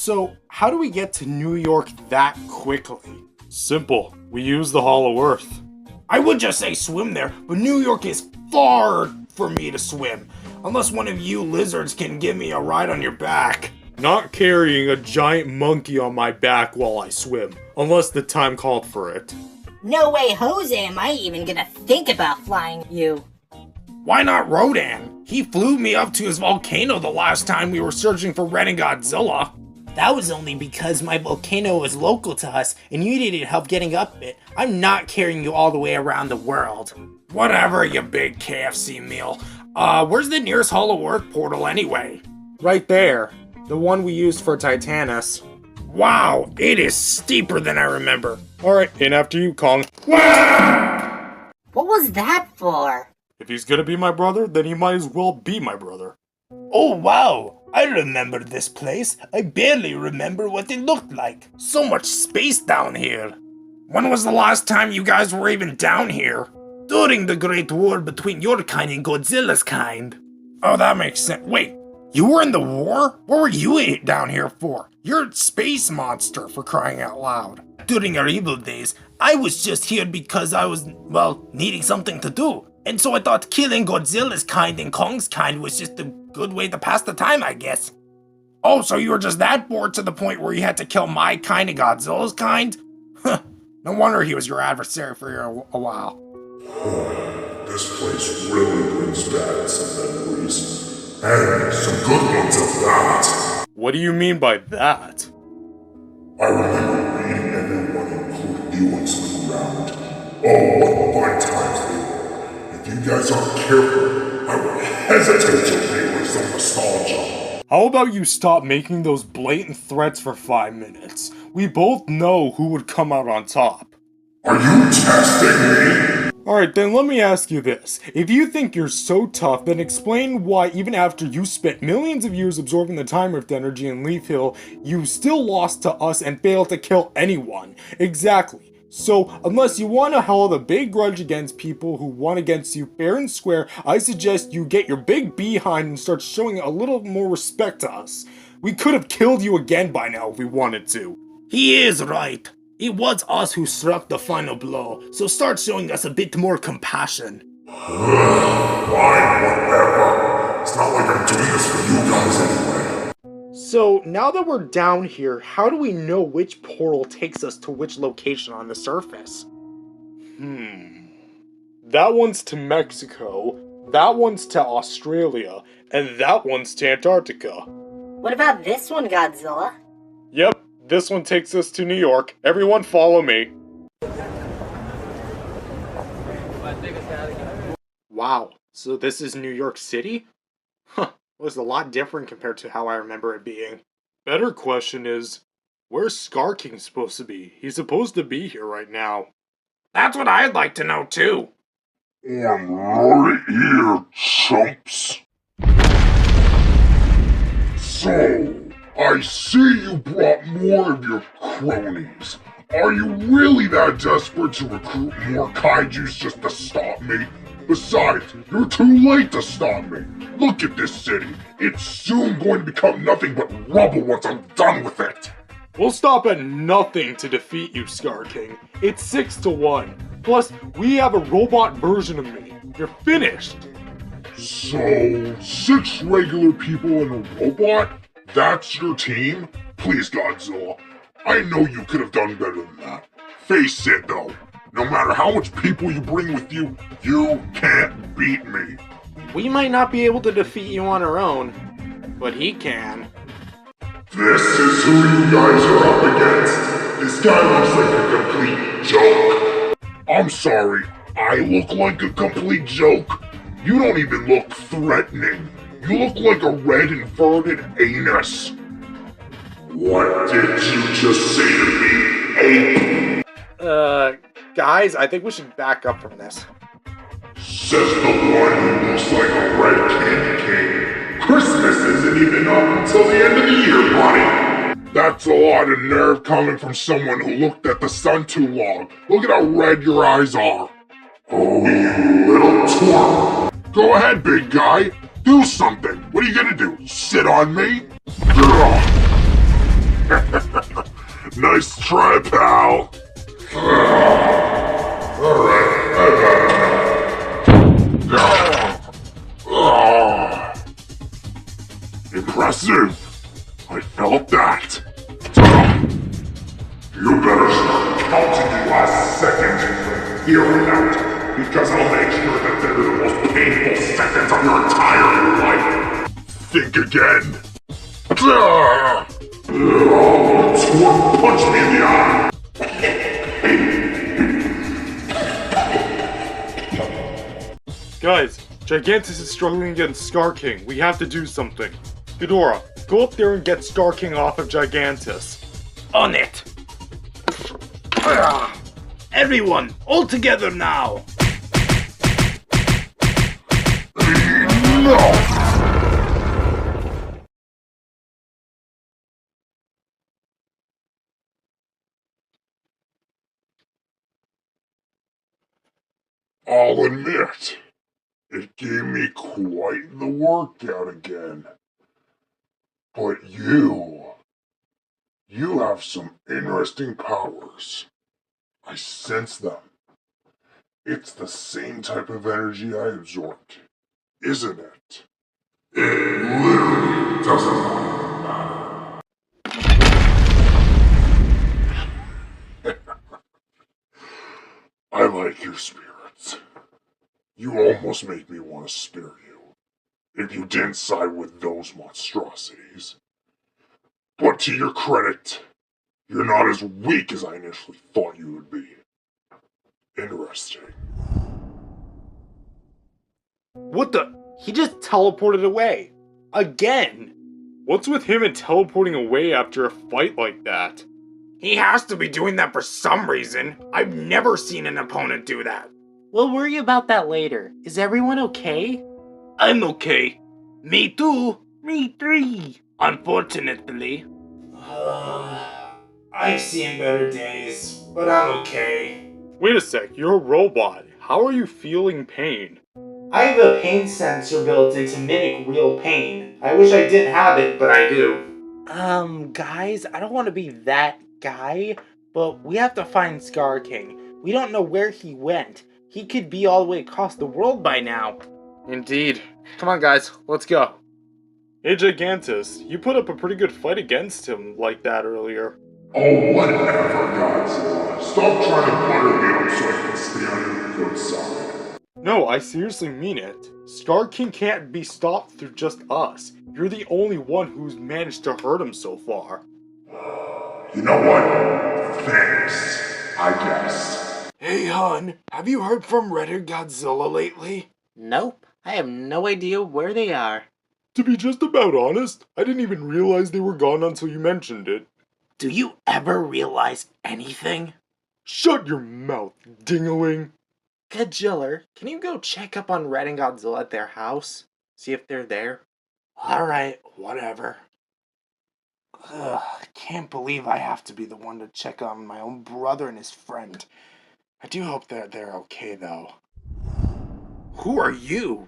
So, how do we get to New York that quickly? Simple. We use the Hollow Earth. I would just say swim there, but New York is far for me to swim. Unless one of you lizards can give me a ride on your back. Not carrying a giant monkey on my back while I swim, unless the time called for it. No way, Jose, am I even gonna think about flying you. Why not Rodan? He flew me up to his volcano the last time we were searching for Red and Godzilla. That was only because my volcano was local to us and you needed help getting up it. I'm not carrying you all the way around the world. Whatever, you big KFC meal. Where's the nearest Hollow Earth portal anyway? Right there. The one we used for Titanus. Wow, it is steeper than I remember. Alright, and after you, Kong. What was that for? If he's gonna be my brother, then he might as well be my brother. Oh wow, I remember this place. I barely remember what it looked like. So much space down here. When was the last time you guys were even down here? During the Great War between your kind and Godzilla's kind. Oh, that makes sense. Wait, you were in the war? What were you down here for? You're a space monster, for crying out loud. During our evil days, I was just here because I was, well, needing something to do. And so I thought killing Godzilla's kind and Kong's kind was just a good way to pass the time, I guess. Oh, so you were just that bored to the point where you had to kill my kind and Godzilla's kind? Huh, no wonder he was your adversary for a while. This place really brings back some memories. And some good ones at that. What do you mean by that? I remember reading everyone, including you, on some ground. Oh, what fun times they were. If you guys aren't careful, I will hesitate to favor some nostalgia. How about you stop making those blatant threats for 5 minutes? We both know who would come out on top. Are you testing me? Alright, then let me ask you this. If you think you're so tough, then explain why even after you spent millions of years absorbing the Time Rift energy in Leaf Hill, you still lost to us and failed to kill anyone. Exactly. So, unless you want to hold a big grudge against people who won against you fair and square, I suggest you get your big behind and start showing a little more respect to us. We could have killed you again by now if we wanted to. He is right. It was us who struck the final blow, so start showing us a bit more compassion. Fine, whatever. It's not like I'm doing this for you guys anyway. So, now that we're down here, how do we know which portal takes us to which location on the surface? That one's to Mexico, that one's to Australia, and that one's to Antarctica. What about this one, Godzilla? Yep. This one takes us to New York. Everyone follow me. Wow, so this is New York City? Huh, was a lot different compared to how I remember it being. Better question is, where's Skar King supposed to be? He's supposed to be here right now. That's what I'd like to know too. I'm right here, chumps. So, I see you brought more of your cronies. Are you really that desperate to recruit more kaijus just to stop me? Besides, you're too late to stop me. Look at this city. It's soon going to become nothing but rubble once I'm done with it. We'll stop at nothing to defeat you, Skar King. It's 6-1. Plus, we have a robot version of me. You're finished. So, 6 regular people and a robot? That's your team? Please, Godzilla. I know you could have done better than that. Face it, though. No matter how much people you bring with you, you can't beat me. We might not be able to defeat you on our own, but he can. This is who you guys are up against. This guy looks like a complete joke. I'm sorry, I look like a complete joke? You don't even look threatening. You look like a red inverted anus. What did you just say to me, ape? Guys, I think we should back up from this. Says the one who looks like a red candy cane. Christmas isn't even up until the end of the year, buddy. That's a lot of nerve coming from someone who looked at the sun too long. Look at how red your eyes are. Oh, you little twerp. Go ahead, big guy. Do something. What are you gonna do? Sit on me? Ugh. Nice try, pal. Alright, I've had enough. Impressive. I felt that. You better start counting the last seconds from here on out, because I'll make sure that they're the most painful seconds of your entire life. Think again. Torque, punch me in the eye. Guys, Gigantis is struggling against Skar King. We have to do something. Ghidorah, go up there and get Skar King off of Gigantis. On it! Everyone, all together now! No! I'll admit, it gave me quite the workout again. But you have some interesting powers. I sense them. It's the same type of energy I absorbed, isn't it? It literally doesn't matter. I like your spirits. You almost make me want to spare you, if you didn't side with those monstrosities. But to your credit, you're not as weak as I initially thought you would be. Interesting. What the? He just teleported away. Again. What's with him and teleporting away after a fight like that? He has to be doing that for some reason. I've never seen an opponent do that. We'll worry about that later. Is everyone okay? I'm okay. Me too. Me three. Unfortunately. I've seen better days, but I'm okay. Wait a sec, you're a robot. How are you feeling pain? I have a pain sensor built in to mimic real pain. I wish I didn't have it, but I do. Guys, I don't want to be that guy, but we have to find Skar King. We don't know where he went. He could be all the way across the world by now. Indeed. Come on, guys, let's go. Hey, Gigantis, you put up a pretty good fight against him like that earlier. Oh, whatever, Godzilla. Stop trying to butter me up so I can stay on your good side. No, I seriously mean it. Skar King can't be stopped through just us. You're the only one who's managed to hurt him so far. You know what? Thanks, I guess. Hey, hon, have you heard from Red and Godzilla lately? Nope. I have no idea where they are. To be just about honest, I didn't even realize they were gone until you mentioned it. Do you ever realize anything? Shut your mouth, dingaling. Godzilla, can you go check up on Red and Godzilla at their house? See if they're there? Alright, whatever. Ugh, can't believe I have to be the one to check on my own brother and his friend. I do hope that they're okay, though. Who are you?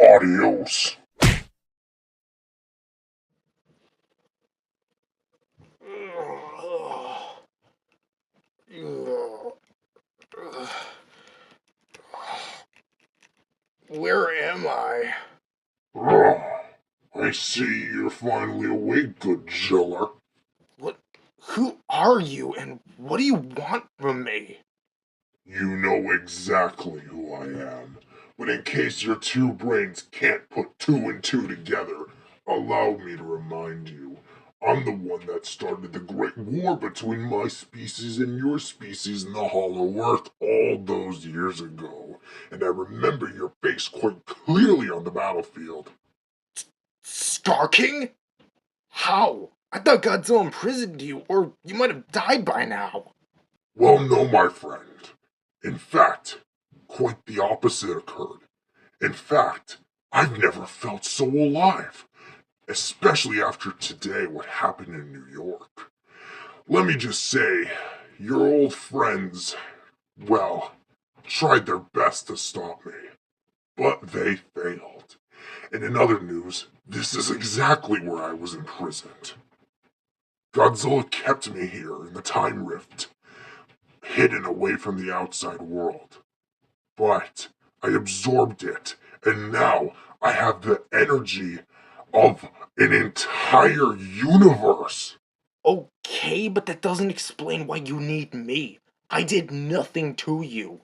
Adios. Where am I? I see you're finally awake, Godzilla. Who are you, and what do you want from me? You know exactly who I am. But in case your two brains can't put two and two together, allow me to remind you. I'm the one that started the Great War between my species and your species in the Hollow Earth all those years ago. And I remember your face quite clearly on the battlefield. Skar King? How? I thought Godzilla imprisoned you, or you might have died by now. Well, no, my friend. In fact, quite the opposite occurred. In fact, I've never felt so alive. Especially after today, what happened in New York. Let me just say, your old friends, well, tried their best to stop me. But they failed. And in other news, this is exactly where I was imprisoned. Godzilla kept me here in the time rift, hidden away from the outside world. But I absorbed it, and now I have the energy of an entire universe. Okay, but that doesn't explain why you need me. I did nothing to you.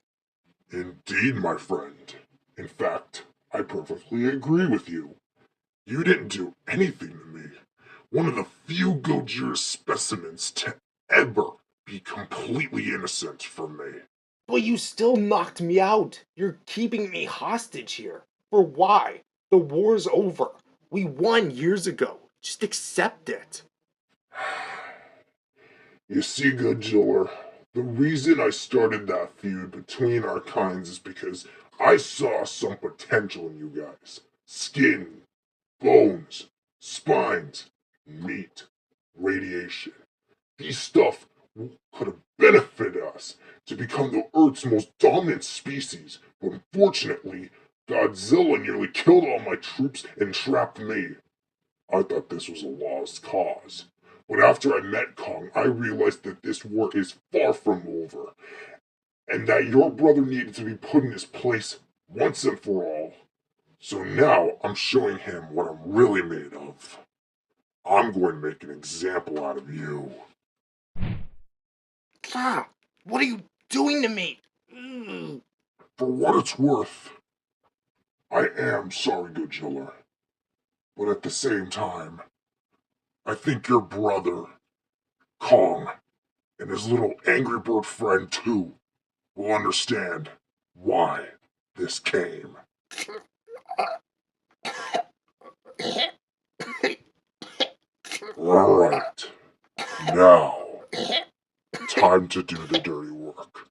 Indeed, my friend. In fact, I perfectly agree with you. You didn't do anything to me. One of the few Gojira specimens to ever be completely innocent from me. But you still knocked me out. You're keeping me hostage here. For why? The war's over. We won years ago. Just accept it. You see, Godzilla, the reason I started that feud between our kinds is because I saw some potential in you guys. Skin, bones, spines, meat, radiation. These stuff could have benefited us to become the Earth's most dominant species, but unfortunately, Godzilla nearly killed all my troops and trapped me. I thought this was a lost cause. But after I met Kong, I realized that this war is far from over, and that your brother needed to be put in his place once and for all. So now I'm showing him what I'm really made of. I'm going to make an example out of you. Ah, what are you doing to me? Ugh. For what it's worth, I am sorry, Godzilla. But at the same time, I think your brother, Kong, and his little angry bird friend too, will understand why this came. Alright, now, time to do the dirty work.